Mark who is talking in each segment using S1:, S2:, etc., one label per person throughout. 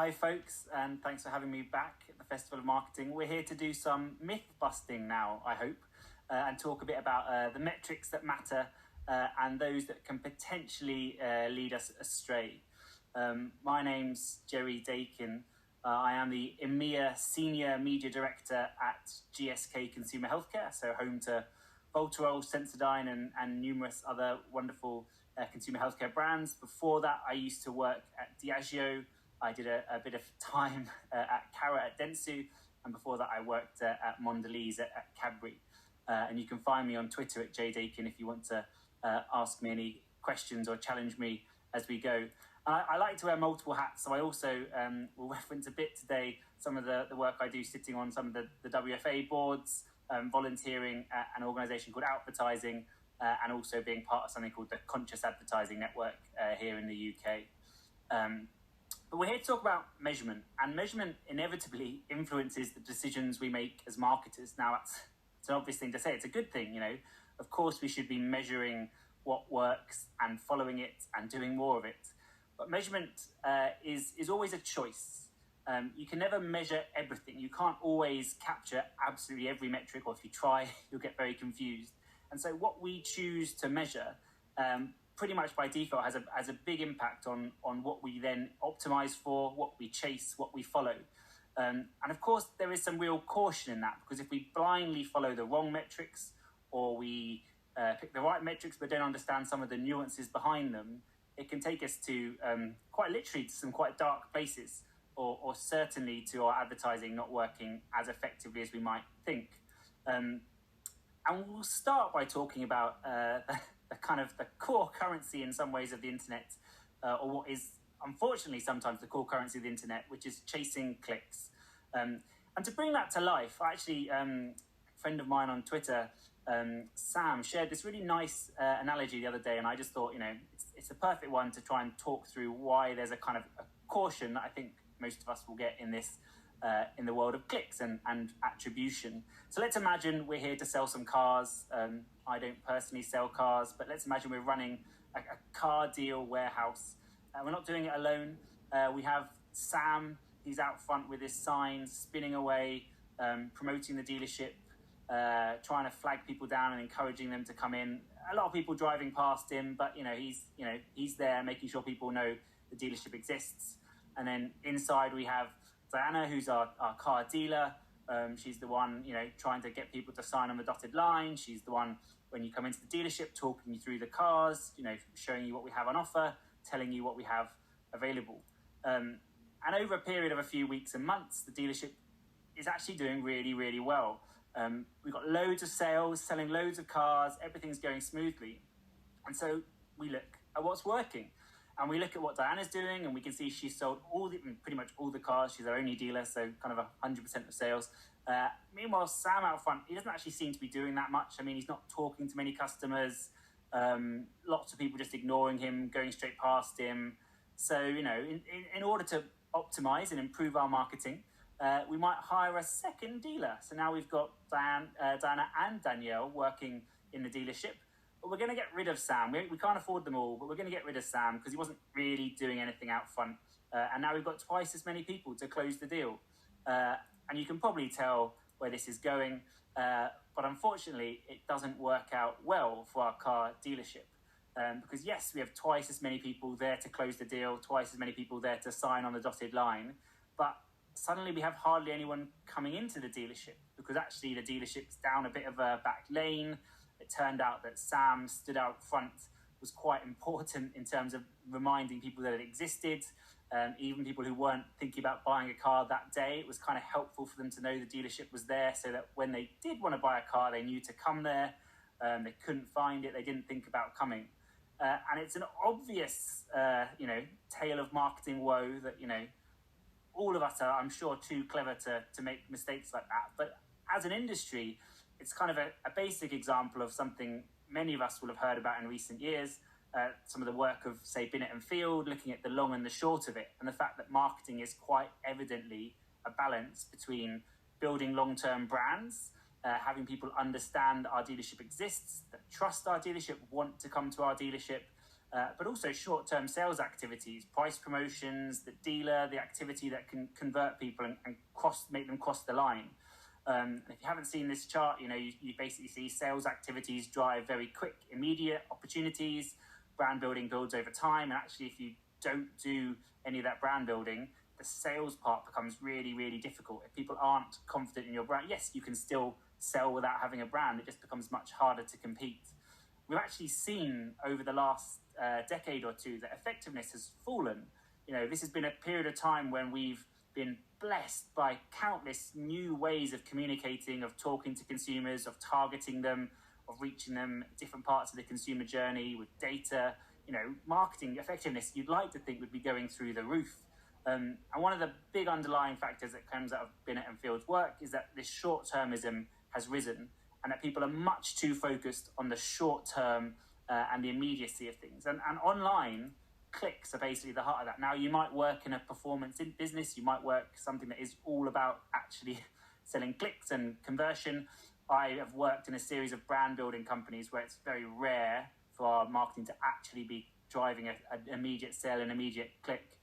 S1: Hi folks, and thanks for having me back at the Festival of Marketing. We're here to do some myth busting now, I hope, and talk a bit about the metrics that matter and those that can potentially lead us astray. My name's Jerry Daykin. I am the EMEA Senior Media Director at GSK Consumer Healthcare, so home to Voltarol, Sensodyne and numerous other wonderful consumer healthcare brands. Before that, I used to work at Diageo. I did a bit of time at Cara at Dentsu, and before that I worked at Mondelez at Cadbury. And you can find me on Twitter at jdaykin if you want to ask me any questions or challenge me as we go. I like to wear multiple hats, so I also will reference a bit today some of the work I do sitting on some of the WFA boards, volunteering at an organisation called Advertising, and also being part of something called the Conscious Advertising Network here in the UK. But we're here to talk about measurement, and measurement inevitably influences the decisions we make as marketers. Now, it's an obvious thing to say. It's a good thing, you know. Of course, we should be measuring what works and following it and doing more of it. But measurement is always a choice. You can never measure everything. You can't always capture absolutely every metric, or if you try, you'll get very confused. And so what we choose to measure pretty much by default has a big impact on what we then optimize for, what we chase, what we follow. And of course, there is some real caution in that, because if we blindly follow the wrong metrics, or we pick the right metrics but don't understand some of the nuances behind them, it can take us to quite literally to some quite dark places, or certainly to our advertising not working as effectively as we might think. And we'll start by talking about the kind of the core currency in some ways of the internet, or what is unfortunately sometimes the core currency of the internet, which is chasing clicks. And to bring that to life, actually, a friend of mine on Twitter, Sam, shared this really nice analogy the other day, and I just thought, you know, it's a perfect one to try and talk through why there's a kind of a caution that I think most of us will get in this in the world of clicks and attribution. So let's imagine we're here to sell some cars. I don't personally sell cars, but let's imagine we're running a car deal warehouse. We're not doing it alone. We have Sam. He's out front with his signs, spinning away, promoting the dealership, trying to flag people down and encouraging them to come in. A lot of people driving past him, but he's there making sure people know the dealership exists. And then inside we have Diana, who's our car dealer. She's the one, trying to get people to sign on the dotted line. She's the one, when you come into the dealership, talking you through the cars, showing you what we have on offer, telling you what we have available. And over a period of a few weeks and months, the dealership is actually doing really, really well. We've got loads of sales, selling loads of cars, everything's going smoothly. And so we look at what's working. And we look at what Diana's doing, and we can see she's sold pretty much all the cars. She's our only dealer, so kind of 100% of sales. Meanwhile, Sam out front, he doesn't actually seem to be doing that much. I mean, he's not talking to many customers. Lots of people just ignoring him, going straight past him. So, in order to optimize and improve our marketing, we might hire a second dealer. So now we've got Diana and Danielle working in the dealership. But we're going to get rid of Sam. We can't afford them all, but we're going to get rid of Sam because he wasn't really doing anything out front. And now we've got twice as many people to close the deal. And you can probably tell where this is going. But unfortunately, it doesn't work out well for our car dealership. Because yes, we have twice as many people there to close the deal, twice as many people there to sign on the dotted line. But suddenly we have hardly anyone coming into the dealership, because actually the dealership's down a bit of a back lane. It turned out that Sam stood out front was quite important in terms of reminding people that it existed. Even people who weren't thinking about buying a car that day, it was kind of helpful for them to know the dealership was there, so that when they did want to buy a car, they knew to come there. They couldn't find it. They didn't think about coming. And it's an obvious, tale of marketing woe that, all of us are, I'm sure, too clever to make mistakes like that. But as an industry, it's kind of a basic example of something many of us will have heard about in recent years. Some of the work of, say, Binnett and Field, looking at the long and the short of it, and the fact that marketing is quite evidently a balance between building long-term brands, having people understand our dealership exists, that trust our dealership, want to come to our dealership, but also short-term sales activities, price promotions, the dealer, the activity that can convert people and make them cross the line. And if you haven't seen this chart, you basically see sales activities drive very quick, immediate opportunities. Brand building builds over time. And actually, if you don't do any of that brand building, the sales part becomes really, really difficult. If people aren't confident in your brand, yes, you can still sell without having a brand. It just becomes much harder to compete. We've actually seen over the last decade or two that effectiveness has fallen. This has been a period of time when we've been blessed by countless new ways of communicating, of talking to consumers, of targeting them, of reaching them at different parts of the consumer journey with data. Marketing effectiveness, you'd like to think, would be going through the roof. And one of the big underlying factors that comes out of Binet and Field's work is that this short-termism has risen, and that people are much too focused on the short term and the immediacy of things. And online, clicks are basically the heart of that. Now, you might work in a performance business, you might work something that is all about actually selling clicks and conversion. I have worked in a series of brand building companies where it's very rare for our marketing to actually be driving an immediate sale, an immediate click.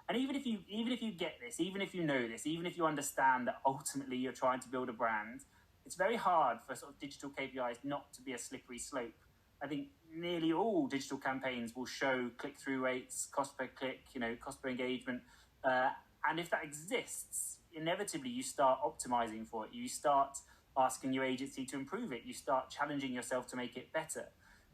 S1: And even if you get this, even if you know this, even if you understand that ultimately you're trying to build a brand, it's very hard for sort of digital KPIs not to be a slippery slope. I think nearly all digital campaigns will show click-through rates, cost per click, cost per engagement. And if that exists, inevitably you start optimizing for it. You start asking your agency to improve it. You start challenging yourself to make it better.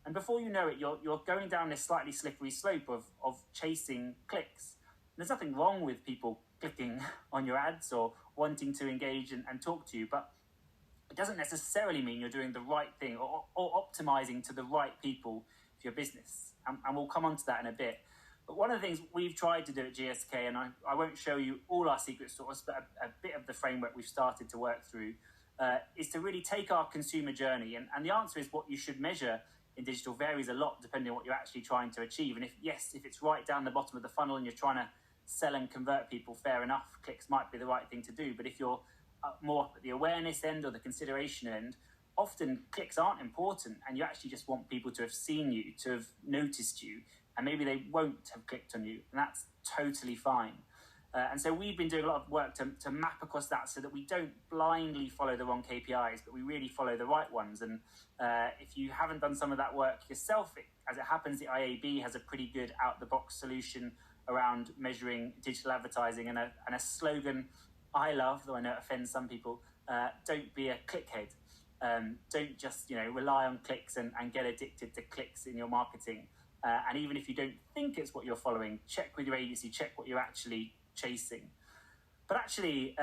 S1: And before you know it, you're going down this slightly slippery slope of chasing clicks. And there's nothing wrong with people clicking on your ads or wanting to engage and talk to you, but it doesn't necessarily mean you're doing the right thing or optimizing to the right people for your business. And we'll come on to that in a bit. But one of the things we've tried to do at GSK, and I won't show you all our secret sauce, but a bit of the framework we've started to work through, is to really take our consumer journey. And the answer is what you should measure in digital varies a lot depending on what you're actually trying to achieve. And if it's right down the bottom of the funnel and you're trying to sell and convert people, fair enough, clicks might be the right thing to do. But if you're more at the awareness end or the consideration end, often clicks aren't important, and you actually just want people to have seen you, to have noticed you, and maybe they won't have clicked on you, and that's totally fine. And so we've been doing a lot of work to map across that so that we don't blindly follow the wrong KPIs, but we really follow the right ones. And if you haven't done some of that work yourself, as it happens, the IAB has a pretty good out-the-box solution around measuring digital advertising, and a slogan I love, though I know it offends some people, don't be a clickhead. Don't just rely on clicks and get addicted to clicks in your marketing. And even if you don't think it's what you're following, check with your agency, check what you're actually chasing. But actually,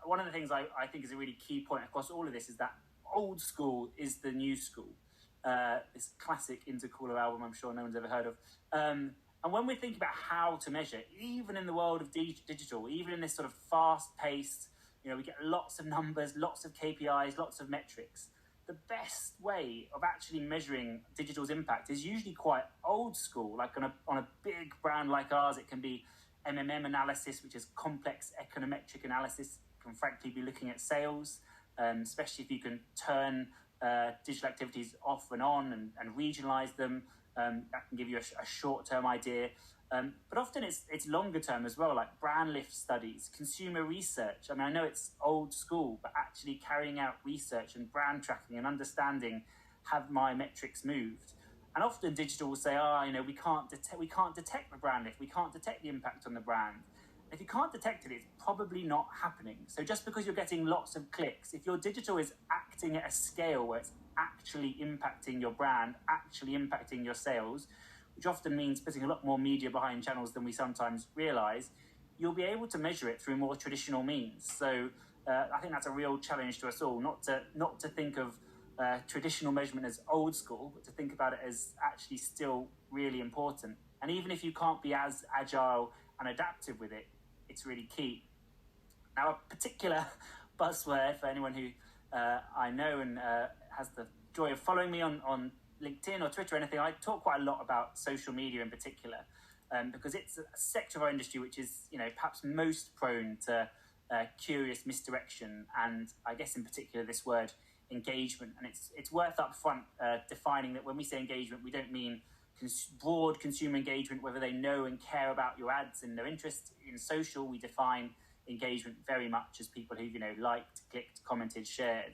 S1: one of the things I think is a really key point across all of this is that old school is the new school. This classic Intercooler album I'm sure no one's ever heard of. And when we think about how to measure, even in the world of digital, even in this sort of fast-paced, we get lots of numbers, lots of KPIs, lots of metrics. The best way of actually measuring digital's impact is usually quite old school. Like on a big brand like ours, it can be MMM analysis, which is complex econometric analysis. It can frankly be looking at sales, especially if you can turn digital activities off and on and regionalize them. That can give you a short-term idea. But often it's longer term as well, like brand lift studies, consumer research. I mean, I know it's old school, but actually carrying out research and brand tracking and understanding, have my metrics moved? And often digital will say, we can't detect the brand lift, we can't detect the impact on the brand. If you can't detect it, it's probably not happening. So just because you're getting lots of clicks, if your digital is acting at a scale where it's actually impacting your brand, actually impacting your sales, which often means putting a lot more media behind channels than we sometimes realise, you'll be able to measure it through more traditional means. So I think that's a real challenge to us all, not to think of traditional measurement as old school, but to think about it as actually still really important. And even if you can't be as agile and adaptive with it, it's really key. Now, a particular buzzword for anyone who I know and has the joy of following me on LinkedIn or Twitter or anything, I talk quite a lot about social media in particular, because it's a sector of our industry which is, perhaps most prone to curious misdirection, and I guess in particular this word engagement. And it's worth up front defining that when we say engagement, we don't mean broad consumer engagement, whether they know and care about your ads and their interest. In social, we define engagement very much as people who liked, clicked, commented, shared,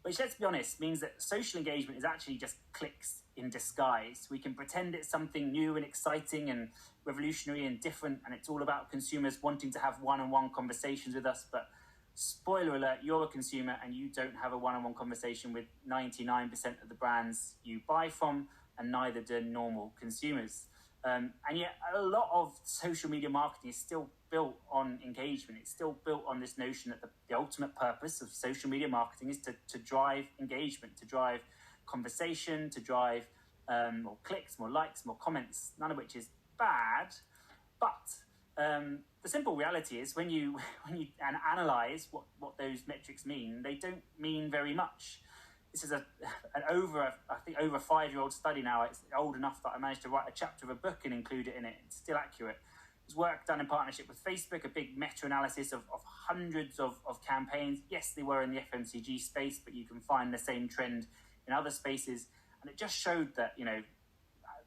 S1: which, let's be honest, means that social engagement is actually just clicks in disguise. We can pretend it's something new and exciting and revolutionary and different, and it's all about consumers wanting to have one-on-one conversations with us. But spoiler alert, you're a consumer and you don't have a one-on-one conversation with 99% of the brands you buy from, and neither do normal consumers. And yet a lot of social media marketing is still built on engagement. It's still built on this notion that the ultimate purpose of social media marketing is to drive engagement, to drive conversation, to drive more clicks, more likes, more comments, none of which is bad. But the simple reality is when you analyze what those metrics mean, they don't mean very much. This is an over 5-year-old study now. It's old enough that I managed to write a chapter of a book and include it in it. It's still accurate. It's work done in partnership with Facebook, a big meta-analysis of hundreds of campaigns. Yes, they were in the FMCG space, but you can find the same trend in other spaces. And it just showed that,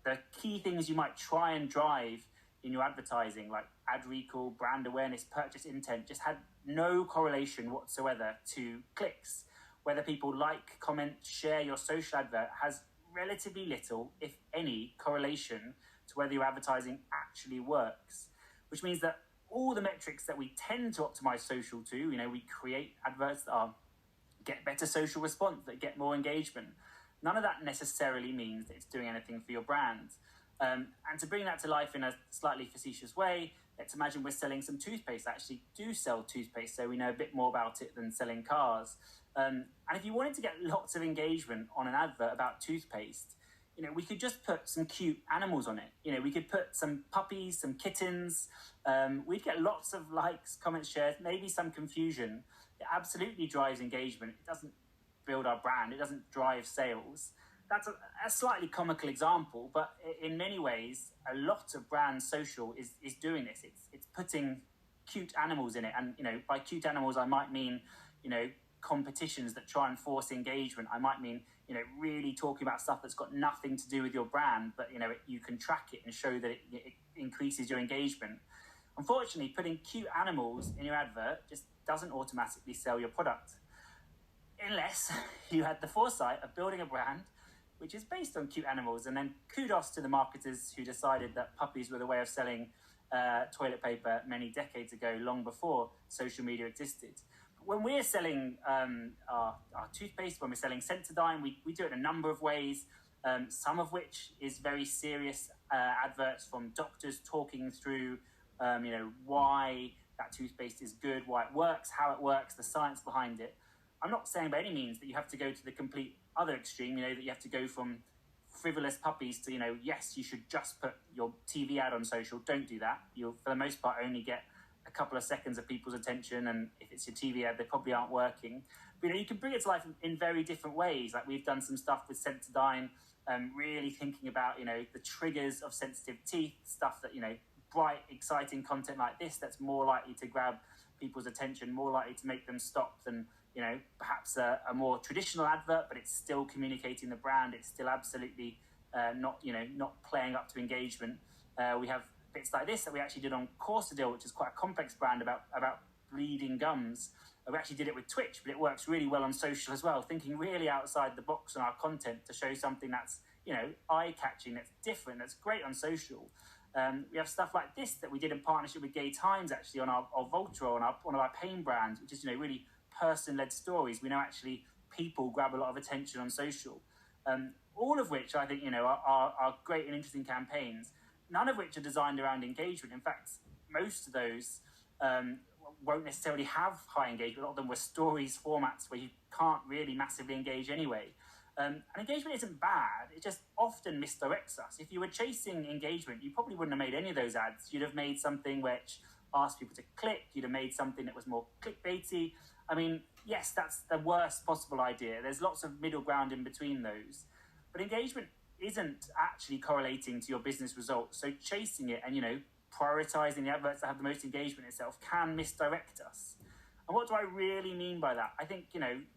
S1: the key things you might try and drive in your advertising, like ad recall, brand awareness, purchase intent, just had no correlation whatsoever to clicks. Whether people like, comment, share your social advert has relatively little, if any, correlation to whether your advertising actually works. Which means that all the metrics that we tend to optimize social to, we create adverts that get better social response, that get more engagement. None of that necessarily means that it's doing anything for your brand. And to bring that to life in a slightly facetious way, let's imagine we're selling some toothpaste. I actually do sell toothpaste, so we know a bit more about it than selling cars. And if you wanted to get lots of engagement on an advert about toothpaste, we could just put some cute animals on it. We could put some puppies, some kittens. We'd get lots of likes, comments, shares, maybe some confusion. It absolutely drives engagement. It doesn't build our brand. It doesn't drive sales. That's a slightly comical example, but in many ways, a lot of brand social is doing this. It's putting cute animals in it. And, by cute animals, I might mean, competitions that try and force engagement. I might mean, really talking about stuff that's got nothing to do with your brand, but, you can track it and show that it increases your engagement. Unfortunately, putting cute animals in your advert just doesn't automatically sell your product. Unless you had the foresight of building a brand which is based on cute animals. And then kudos to the marketers who decided that puppies were the way of selling toilet paper many decades ago, long before social media existed. When we're selling our toothpaste, when we're selling Sensodyne, we do it in a number of ways, some of which is very serious adverts from doctors talking through, why that toothpaste is good, why it works, how it works, the science behind it. I'm not saying by any means that you have to go to the complete other extreme, that you have to go from frivolous puppies to, yes, you should just put your TV ad on social. Don't do that. You'll, for the most part, only get a couple of seconds of people's attention, and if it's your TV ad, they probably aren't working. But you can bring it to life in very different ways. Like we've done some stuff with Sensodyne, really thinking about the triggers of sensitive teeth, stuff that bright, exciting content like this that's more likely to grab people's attention, more likely to make them stop than perhaps a more traditional advert, but it's still communicating the brand. It's still absolutely not playing up to engagement. We have bits like this that we actually did on Corsadil, which is quite a complex brand about bleeding gums. We actually did it with Twitch, but it works really well on social as well, thinking really outside the box on our content to show something that's, eye-catching, that's different, that's great on social. We have stuff like this that we did in partnership with Gay Times, actually, on our Voltro, on one of our pain brands, which is, really person-led stories. We know actually people grab a lot of attention on social. All of which I think, are great and interesting campaigns, none of which are designed around engagement. In fact, most of those won't necessarily have high engagement. A lot of them were stories formats where you can't really massively engage anyway. And engagement isn't bad, it just often misdirects us. If you were chasing engagement, you probably wouldn't have made any of those ads. You'd have made something which asked people to click, you'd have made something that was more clickbaity. I mean, yes, that's the worst possible idea. There's lots of middle ground in between those. But engagement isn't actually correlating to your business results. So chasing it and, prioritizing the adverts that have the most engagement itself can misdirect us. And what do I really mean by that? I think,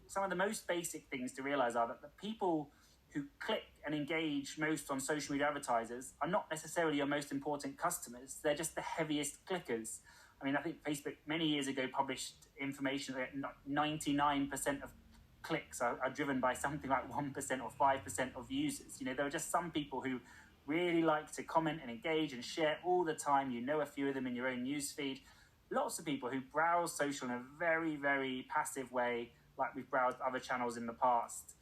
S1: some of the most basic things to realize are that the people who click and engage most on social media advertisers are not necessarily your most important customers. They're just the heaviest clickers. I mean, I think Facebook many years ago published information that 99% of clicks are driven by something like 1% or 5% of users. There are just some people who really like to comment and engage and share all the time. A few of them in your own newsfeed. Lots of people who browse social in a very, very passive way, like we've browsed other channels in the past.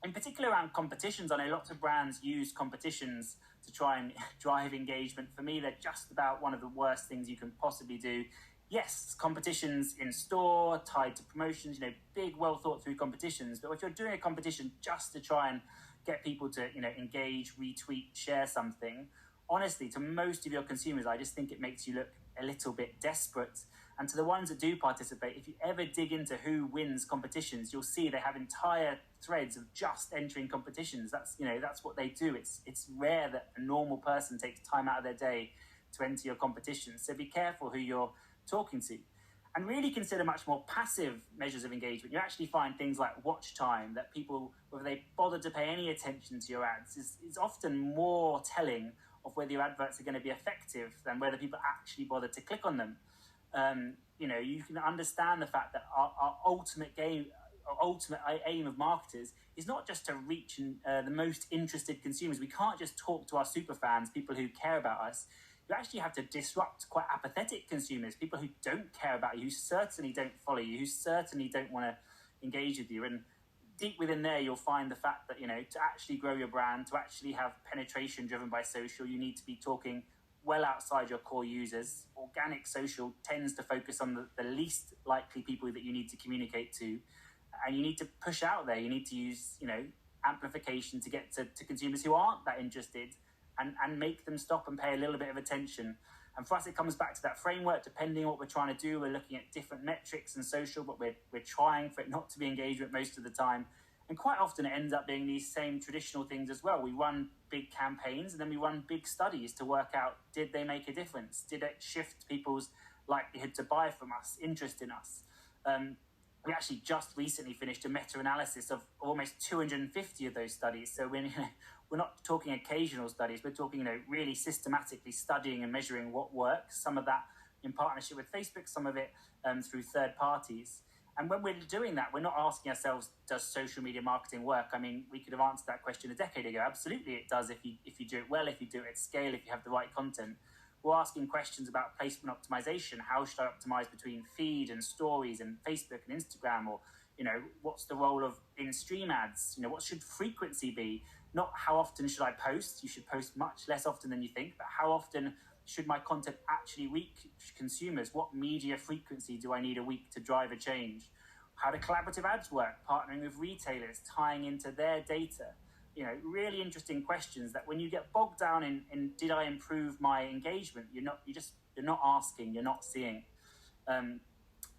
S1: In particular around competitions, I know lots of brands use competitions to try and drive engagement. For me, they're just about one of the worst things you can possibly do. Yes, competitions in store, tied to promotions, big, well thought through competitions. But if you're doing a competition just to try and get people to, engage, retweet, share something, honestly, to most of your consumers, I just think it makes you look a little bit desperate. And to the ones that do participate, if you ever dig into who wins competitions, you'll see they have entire threads of just entering competitions. That's what they do. It's rare that a normal person takes time out of their day to enter your competitions. So be careful who you're talking to. And really consider much more passive measures of engagement. You actually find things like watch time, that people, whether they bother to pay any attention to your ads, is often more telling of whether your adverts are going to be effective than whether people actually bother to click on them. You can understand the fact that our ultimate aim of marketers is not just to reach the most interested consumers. We can't just talk to our super fans, people who care about us. You actually have to disrupt quite apathetic consumers, people who don't care about you, who certainly don't follow you, who certainly don't want to engage with you. And deep within there, you'll find the fact that, to actually grow your brand, to actually have penetration driven by social, you need to be talking well outside your core users. Organic social tends to focus on the least likely people that you need to communicate to. And you need to push out there. You need to use, amplification to get to consumers who aren't that interested and make them stop and pay a little bit of attention. And for us, it comes back to that framework. Depending on what we're trying to do, we're looking at different metrics and social, but we're trying for it not to be engagement most of the time. And quite often it ends up being these same traditional things as well. We run big campaigns and then we run big studies to work out, did they make a difference? Did it shift people's likelihood to buy from us, interest in us? We actually just recently finished a meta-analysis of almost 250 of those studies. So we're not talking occasional studies. We're talking, really systematically studying and measuring what works. Some of that in partnership with Facebook, some of it through third parties. And when we're doing that, we're not asking ourselves, does social media marketing work? I mean, we could have answered that question a decade ago. Absolutely it does if you do it well, if you do it at scale, if you have the right content. We're asking questions about placement optimization. How should I optimize between feed and stories and Facebook and Instagram? Or, what's the role of in-stream ads? What should frequency be? Not how often should I post? You should post much less often than you think, but how often should my content actually reach consumers? What media frequency do I need a week to drive a change? How do collaborative ads work? Partnering with retailers, tying into their data. Really interesting questions that when you get bogged down in did I improve my engagement, you're not asking, you're not seeing. And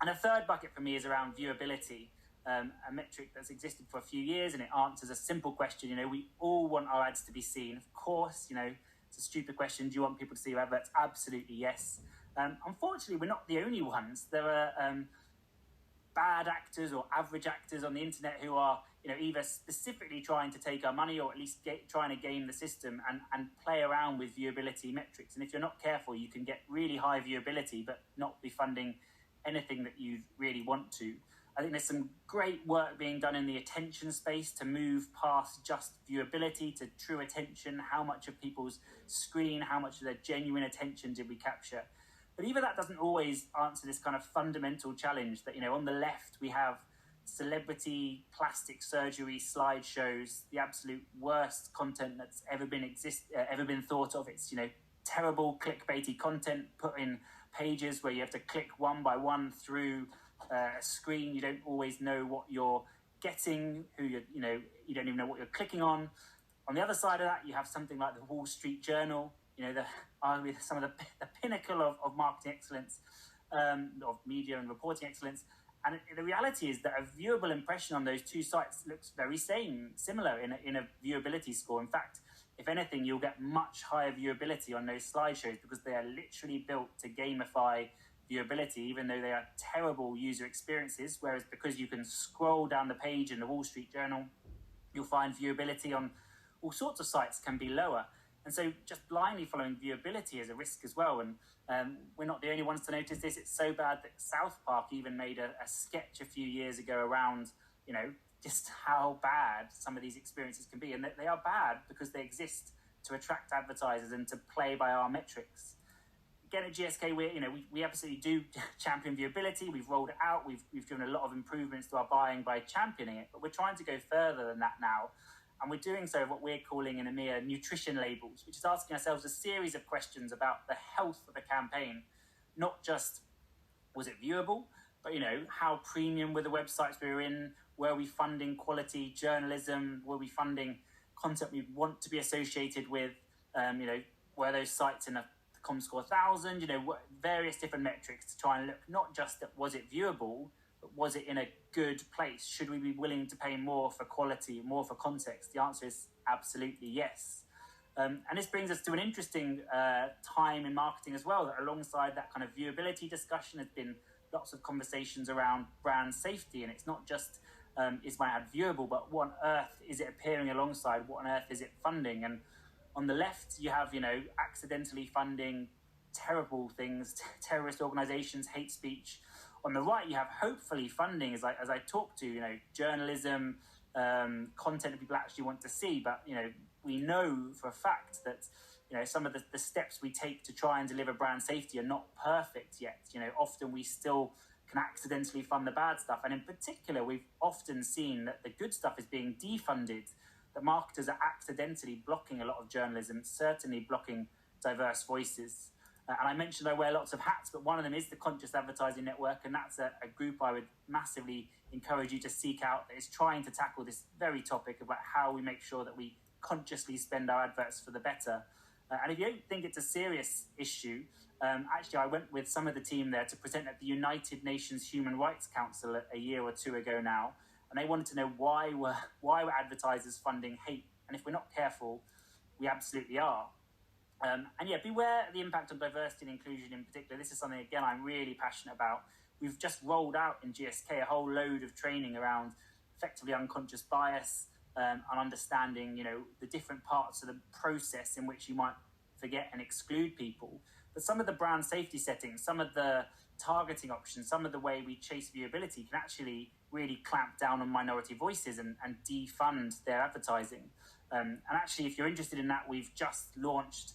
S1: a third bucket for me is around viewability, a metric that's existed for a few years, and it answers a simple question. We all want our ads to be seen. Of course, it's a stupid question. Do you want people to see your adverts? Absolutely, yes. Unfortunately, we're not the only ones. There are bad actors or average actors on the internet who are, either specifically trying to take our money or at least trying to game the system and play around with viewability metrics. And if you're not careful, you can get really high viewability, but not be funding anything that you really want to. I think there's some great work being done in the attention space to move past just viewability to true attention. How much of people's screen, how much of their genuine attention did we capture? But even that doesn't always answer this kind of fundamental challenge that, on the left we have celebrity plastic surgery slideshows, the absolute worst content that's ever been thought of. It's, terrible clickbaity content put in pages where you have to click one by one through a screen. You don't always know what you're getting, you don't even know what you're clicking on. On the other side of that, you have something like the Wall Street Journal, arguably some of the pinnacle of marketing excellence, of media and reporting excellence. And the reality is that a viewable impression on those two sites looks very similar in a viewability score. In fact, if anything, you'll get much higher viewability on those slideshows because they are literally built to gamify viewability, even though they are terrible user experiences. Whereas because you can scroll down the page in the Wall Street Journal, You'll find viewability on all sorts of sites can be lower. And so just blindly following viewability is a risk as well. And we're not the only ones to notice this. It's so bad that South Park even made a sketch a few years ago around, just how bad some of these experiences can be. And they are bad because they exist to attract advertisers and to play by our metrics. Again, at GSK, we absolutely do champion viewability. We've rolled it out. We've driven a lot of improvements to our buying by championing it, but we're trying to go further than that now. And we're doing so what we're calling in EMEA nutrition labels, which is asking ourselves a series of questions about the health of a campaign. Not just, was it viewable, but, how premium were the websites we were in? Were we funding quality journalism? Were we funding content we want to be associated with? Were those sites in a ComScore 1000? Various different metrics to try and look not just at was it viewable, but was it in a good place? Should we be willing to pay more for quality, more for context? The answer is absolutely yes. And this brings us to an interesting time in marketing as well, that alongside that kind of viewability discussion has been lots of conversations around brand safety. And it's not just, is my ad viewable, but what on earth is it appearing alongside? What on earth is it funding? And on the left, you have, accidentally funding terrible things, terrorist organizations, hate speech. On the right, you have hopefully funding, as I talk to, journalism, content that people actually want to see. But, we know for a fact that, some of the steps we take to try and deliver brand safety are not perfect yet. Often we still can accidentally fund the bad stuff. And in particular, we've often seen that the good stuff is being defunded, that marketers are accidentally blocking a lot of journalism, certainly blocking diverse voices. And I mentioned I wear lots of hats, but one of them is the Conscious Advertising Network, and that's a group I would massively encourage you to seek out, that is trying to tackle this very topic about how we make sure that we consciously spend our adverts for the better. And if you don't think it's a serious issue, actually I went with some of the team there to present at the United Nations Human Rights Council a year or two ago now, and they wanted to know why were advertisers funding hate, and if we're not careful, we absolutely are. Beware the impact on diversity and inclusion in particular. This is something, again, I'm really passionate about. We've just rolled out in GSK a whole load of training around effectively unconscious bias and understanding, the different parts of the process in which you might forget and exclude people. But some of the brand safety settings, some of the targeting options, some of the way we chase viewability can actually really clamp down on minority voices and defund their advertising. And actually, if you're interested in that, we've just launched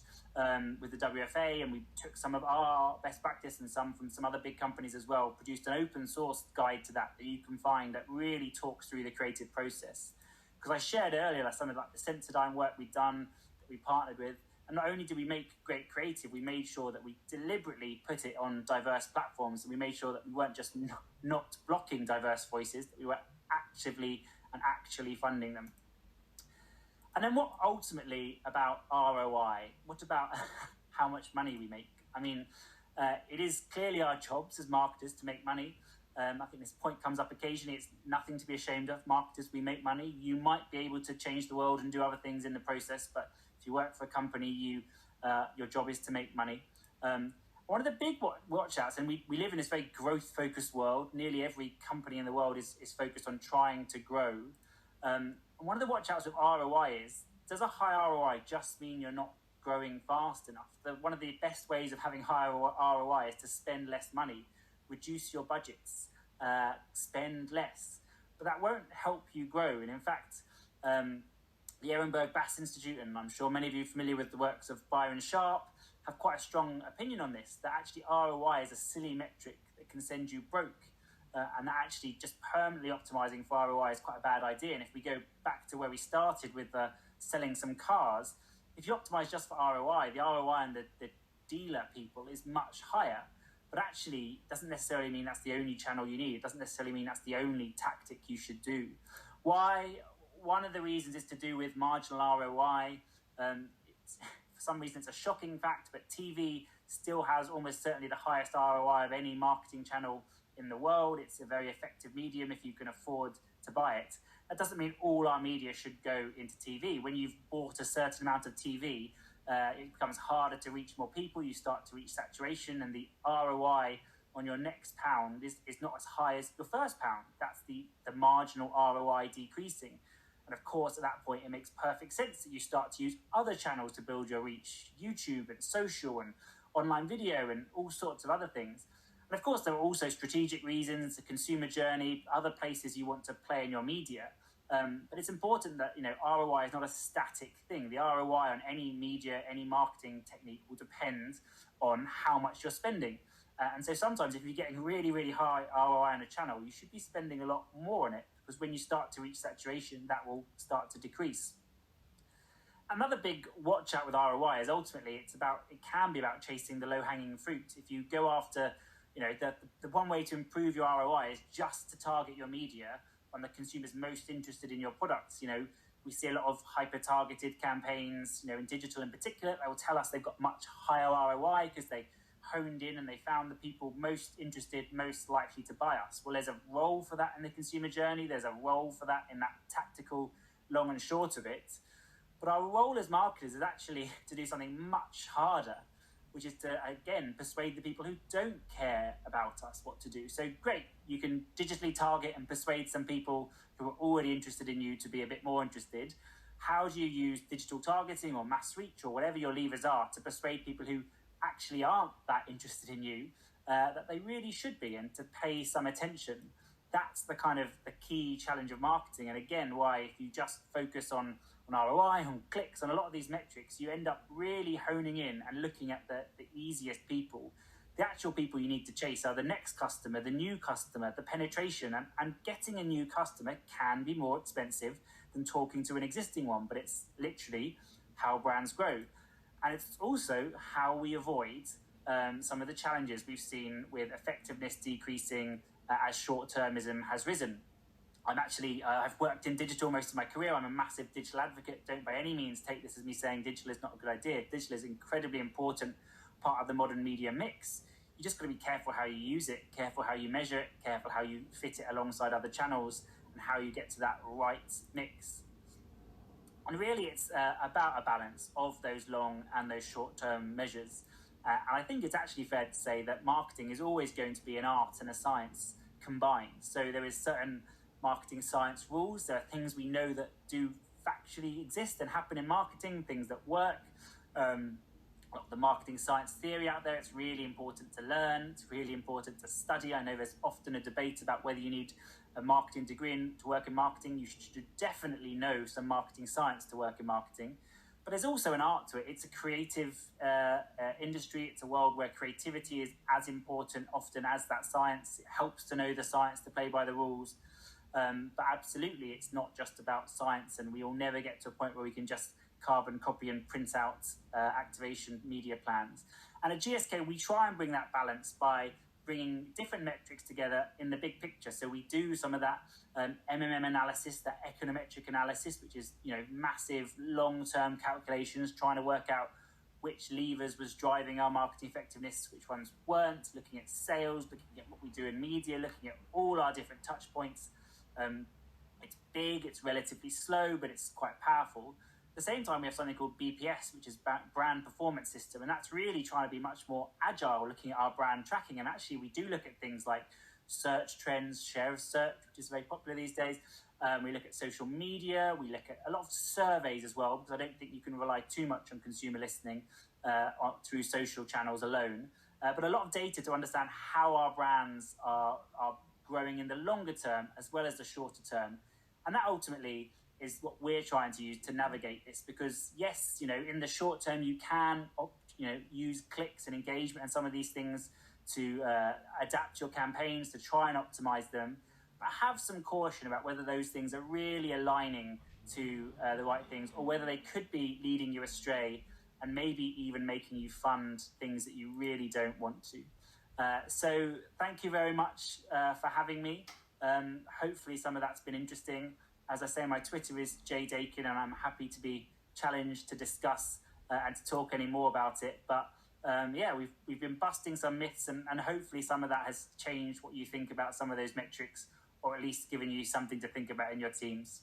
S1: with the WFA, and we took some of our best practice and some from some other big companies as well, produced an open source guide to that you can find that really talks through the creative process. Because I shared earlier some of the Sensodyne work we've done, that we partnered with, and not only did we make great creative, we made sure that we deliberately put it on diverse platforms, and we made sure that we weren't just not blocking diverse voices, that we were actively and actually funding them. And then what ultimately about ROI? What about how much money we make? I mean, it is clearly our jobs as marketers to make money. I think this point comes up occasionally. It's nothing to be ashamed of. Marketers, we make money. You might be able to change the world and do other things in the process, but if you work for a company, your job is to make money. One of the big watch outs, and we live in this very growth-focused world. Nearly every company in the world is focused on trying to grow. And one of the watch outs with ROI is, does a high ROI just mean you're not growing fast enough? One of the best ways of having higher ROI is to spend less money, reduce your budgets, spend less. But that won't help you grow. And in fact, the Ehrenberg Bass Institute, and I'm sure many of you are familiar with the works of Byron Sharp, have quite a strong opinion on this, that actually ROI is a silly metric that can send you broke. And that actually just permanently optimizing for ROI is quite a bad idea. And if we go back to where we started with selling some cars, if you optimize just for ROI, the ROI and the dealer people is much higher. But actually, it doesn't necessarily mean that's the only channel you need. It doesn't necessarily mean that's the only tactic you should do. Why? One of the reasons is to do with marginal ROI. For some reason, it's a shocking fact, but TV still has almost certainly the highest ROI of any marketing channel in the world. It's a very effective medium if you can afford to buy it. That doesn't mean all our media should go into TV. When you've bought a certain amount of TV, it becomes harder to reach more people. You start to reach saturation, and the ROI on your next pound is not as high as your first pound. That's the marginal ROI decreasing. And of course, at that point, it makes perfect sense that you start to use other channels to build your reach, YouTube and social and online video and all sorts of other things. And of course, there are also strategic reasons, the consumer journey, other places you want to play in your media. But it's important that, ROI is not a static thing. The ROI on any media, any marketing technique will depend on how much you're spending. And so sometimes if you're getting really, really high ROI on a channel, you should be spending a lot more on it, because when you start to reach saturation, that will start to decrease. Another big watch out with ROI is ultimately it can be about chasing the low-hanging fruit. If you go after, the one way to improve your ROI is just to target your media on the consumers most interested in your products. We see a lot of hyper-targeted campaigns, in digital in particular, that will tell us they've got much higher ROI because they honed in and they found the people most interested, most likely to buy us. Well, there's a role for that in the consumer journey. There's a role for that in that tactical long and short of it. But our role as marketers is actually to do something much harder, which is to, again, persuade the people who don't care about us what to do. So great, you can digitally target and persuade some people who are already interested in you to be a bit more interested. How do you use digital targeting or mass reach or whatever your levers are to persuade people who actually aren't that interested in you that they really should be, and to pay some attention? That's the kind of the key challenge of marketing. And again, why if you just focus on ROI, on clicks, on a lot of these metrics, you end up really honing in and looking at the easiest people. The actual people you need to chase are the next customer, the new customer, the penetration, and getting a new customer can be more expensive than talking to an existing one, but it's literally how brands grow. And it's also how we avoid some of the challenges we've seen with effectiveness decreasing as short-termism has risen. I've worked in digital most of my career. I'm a massive digital advocate. Don't by any means take this as me saying digital is not a good idea. Digital is an incredibly important part of the modern media mix. You just got to be careful how you use it, careful how you measure it, careful how you fit it alongside other channels, and how you get to that right mix. And really, it's about a balance of those long and those short-term measures. And I think it's actually fair to say that marketing is always going to be an art and a science combined. So there is certain marketing science rules. There are things we know that do factually exist and happen in marketing, things that work. The marketing science theory out there, it's really important to learn. It's really important to study. I know there's often a debate about whether you need a marketing degree to work in marketing. You should definitely know some marketing science to work in marketing. But there's also an art to it. It's a creative industry. It's a world where creativity is as important often as that science. It helps to know the science, to play by the rules. But absolutely, it's not just about science, and we will never get to a point where we can just carbon copy and print out activation media plans. And at GSK, we try and bring that balance by bringing different metrics together in the big picture. So we do some of that MMM analysis, that econometric analysis, which is massive long-term calculations, trying to work out which levers was driving our marketing effectiveness, which ones weren't, looking at sales, looking at what we do in media, looking at all our different touch points. It's big, it's relatively slow, but it's quite powerful. At the same time, we have something called BPS, which is Brand Performance System, and that's really trying to be much more agile, looking at our brand tracking. And actually, we do look at things like search trends, share of search, which is very popular these days. We look at social media. We look at a lot of surveys as well, because I don't think you can rely too much on consumer listening through social channels alone. But a lot of data to understand how our brands are growing in the longer term as well as the shorter term. And that ultimately is what we're trying to use to navigate this, because yes, in the short term, you can, use clicks and engagement and some of these things to adapt your campaigns, to try and optimize them, but have some caution about whether those things are really aligning to the right things, or whether they could be leading you astray and maybe even making you fund things that you really don't want to. So thank you very much for having me. Hopefully some of that's been interesting. As I say, my Twitter is Jerry Daykin, and I'm happy to be challenged to discuss and to talk any more about it. But we've been busting some myths, and hopefully some of that has changed what you think about some of those metrics, or at least given you something to think about in your teams.